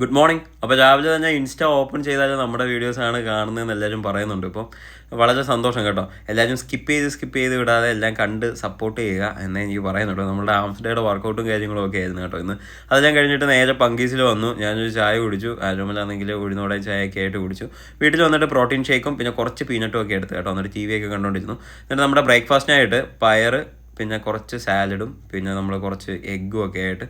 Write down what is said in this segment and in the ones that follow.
Good morning. അപ്പോൾ രാവിലെ തന്നെ ഇൻസ്റ്റ ഓപ്പൺ ചെയ്താൽ നമ്മുടെ വീഡിയോസാണ് കാണുന്നതെന്ന് എല്ലാവരും പറയുന്നുണ്ട്. ഇപ്പം വളരെ സന്തോഷം കേട്ടോ. എല്ലാവരും സ്കിപ്പ് ചെയ്ത് വിടാതെ എല്ലാം കണ്ട് സപ്പോർട്ട് ചെയ്യുക എന്നേ എനിക്ക് പറയുന്നുണ്ട്. നമ്മുടെ ആംസ് ഡേയുടെ വർക്കൗട്ടും കാര്യങ്ങളും ഒക്കെ ആയിരുന്നു കേട്ടോ ഇന്ന്. അത് ഞാൻ കഴിഞ്ഞിട്ട് നേരെ പങ്കീസിൽ വന്നു. ഞാനൊരു ചായ കുടിച്ചു. ആരോമലാണെങ്കിൽ ഉഴുന്നോടെ ചായയൊക്കെ ആയിട്ട് കുടിച്ചു. വീട്ടിൽ വന്നിട്ട് പ്രോട്ടീൻ ഷേക്കും പിന്നെ കുറച്ച് പീനട്ടും ഒക്കെ എടുത്ത് കേട്ടോ. എന്നിട്ട് TV ഒക്കെ കണ്ടുകൊണ്ടിരുന്നു. എന്നിട്ട് നമ്മുടെ ബ്രേക്ക്ഫാസ്റ്റിനായിട്ട് പയർ, പിന്നെ കുറച്ച് സാലഡും പിന്നെ നമ്മൾ കുറച്ച് എഗ്ഗും ഒക്കെ ആയിട്ട്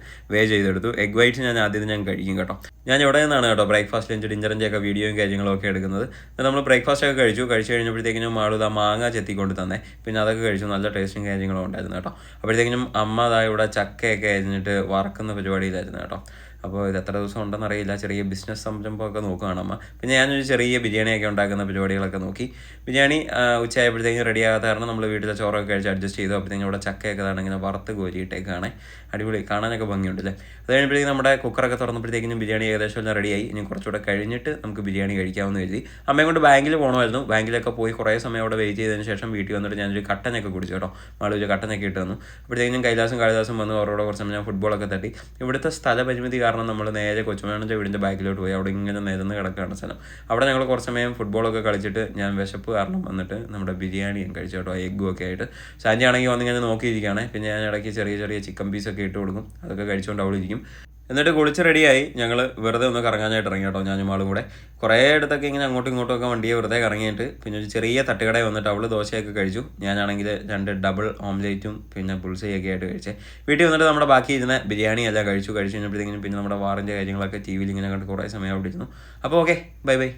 ചെയ്തെടുത്തു. എഗ് വൈറ്റ്സ് ഞാൻ ആദ്യം കഴിക്കും കേട്ടോ. ഞാൻ ഇവിടെ നിന്നാണ് കേട്ടോ ബ്രേക്ക്ഫാസ്റ്റ് ലഞ്ച് ഡിന്നറിൻ്റെ ഒക്കെ വീഡിയോയും കാര്യങ്ങളും ഒക്കെ എടുക്കുന്നത്. നമ്മൾ ബ്രേക്ക്ഫാസ്റ്റ് ഒക്കെ കഴിച്ചു കഴിഞ്ഞപ്പോഴത്തേക്കിനും മാളുത മാങ്ങ ചെത്തിക്കൊണ്ട് തന്നെ. പിന്നെ അതൊക്കെ കഴിച്ചു. നല്ല ടേസ്റ്റും കാര്യങ്ങളും ഉണ്ടായിരുന്നു കേട്ടോ. അപ്പോഴത്തേക്കിനും അമ്മ ഇവിടെ ചക്കയൊക്കെ അരിഞ്ഞിട്ട് വറക്കുന്ന പരിപാടിയിലായിരുന്നു കേട്ടോ. അപ്പോൾ ഇത് എത്ര ദിവസം ഉണ്ടെന്ന് അറിയില്ല. ചെറിയ ബിസിനസ് സംരംഭമൊക്കെ നോക്കുകയാണ് അമ്മ. പിന്നെ ഞാനൊരു ചെറിയ ബിരിയാണിയൊക്കെ ഉണ്ടാക്കുന്ന പരിപാടികളൊക്കെ നോക്കി. ബിരിയാണി ഉച്ചയായപ്പോഴത്തേക്കും റെഡി ആകാത്ത കാരണം നമ്മൾ വീട്ടിലെ ചോറൊക്കെ കഴിച്ച് അഡ്ജസ്റ്റ് ചെയ്തു. അപ്പോഴത്തേക്കും ഇവിടെ ചക്കയൊക്കെ ഇങ്ങനെ വറുത്ത് കോരിയിട്ടേക്കാണ്. അടിപൊളി, കാണാനൊക്കെ ഭംഗിയുണ്ടല്ലേ. അത് കഴിഞ്ഞപ്പോഴത്തേക്കും നമ്മുടെ കുക്കറൊക്കെ തുറന്നപ്പോഴത്തേക്കും ബിരിയാണി ഏകദേശം എല്ലാം റെഡിയായി. ഇനി കുറച്ചുകൂടെ കഴിഞ്ഞിട്ട് നമുക്ക് ബിരിയാണി കഴിക്കാമെന്ന് കരുതി. അമ്മയും കൊണ്ട് ബാങ്കിൽ പോകണമായിരുന്നു. ബാങ്കിലൊക്കെ പോയി കുറേ സമയം അവിടെ വെയിറ്റ് ചെയ്തതിന് ശേഷം വീട്ടിൽ വന്നിട്ട് ഞാനൊരു കട്ടനൊക്കെ കുടിച്ചു കേട്ടോ. മാളൊരു കട്ടനൊക്കെ ഇട്ട് തന്നു. അപ്പോഴത്തേക്കും കാളിദാസും വന്നു. അവരോട് കുറച്ച് സമയം ഞാൻ ഫുട്ബോളൊക്കെ തട്ടി. ഇവിടുത്തെ സ്ഥലപരിമിതി കാരണം നമ്മൾ നേരെ കൊച്ചുമേണൻ്റെ വീടിൻ്റെ ബാക്കിലോട്ട് പോയി. അവിടെ ഇങ്ങനെ നിരന്ന് കിടക്കുകയാണ് സ്ഥലം. അവിടെ ഞങ്ങൾ കുറച്ച് സമയം ഫുട്ബോളൊക്കെ കളിച്ചിട്ട് ഞാൻ വിശപ്പ് കാരണം വന്നിട്ട് നമ്മുടെ ബിരിയാണിയും കഴിച്ചു കേട്ടോ, എഗ്ഗും ഒക്കെ ആയിട്ട്. സാൻജി ആണെങ്കിൽ വന്നിങ്ങനെ നോക്കിയിരിക്കുകയാണ്. പിന്നെ ഞാൻ ഇടയ്ക്ക് ചെറിയ ചിക്കൻ പീസൊക്കെ ഇട്ട് കൊടുക്കും. അതൊക്കെ കഴിച്ചുകൊണ്ട് അവിടെ ഇരിക്കും. എന്നിട്ട് കുളിച്ച് റെഡിയായി ഞങ്ങൾ വെറുതെ ഒന്ന് കറങ്ങാനായിട്ട് ഇറങ്ങി കേട്ടോ. ഞാനും ആളും കൂടെ കുറേ ഇടത്തൊക്കെ ഇങ്ങനെ അങ്ങോട്ടും ഇങ്ങോട്ടും ഒക്കെ വണ്ടിയെ വെറുതെ കറങ്ങിയിട്ട് പിന്നെ ഒരു ചെറിയ തട്ടുകടയിൽ വന്നിട്ട് അവൾ ദോശയൊക്കെ കഴിച്ചു. ഞാനാണെങ്കിൽ 2 ഡബിൾ ഓംലേറ്റും പിന്നെ പുൾസയൊക്കെ ആയിട്ട് കഴിച്ചേ. വീട്ടിൽ വന്നിട്ട് നമ്മുടെ ബാക്കി ഇരുന്ന ബിരിയാണി എല്ലാം കഴിച്ചു കഴിഞ്ഞപ്പോഴത്തേക്കും പിന്നെ നമ്മുടെ വാറിൻ്റെ കാര്യങ്ങളൊക്കെ TV ഇങ്ങനെ കണ്ട് കുറേ സമയം അവിടെ ഇരുന്നു. അപ്പോൾ ഓക്കെ, ബൈ.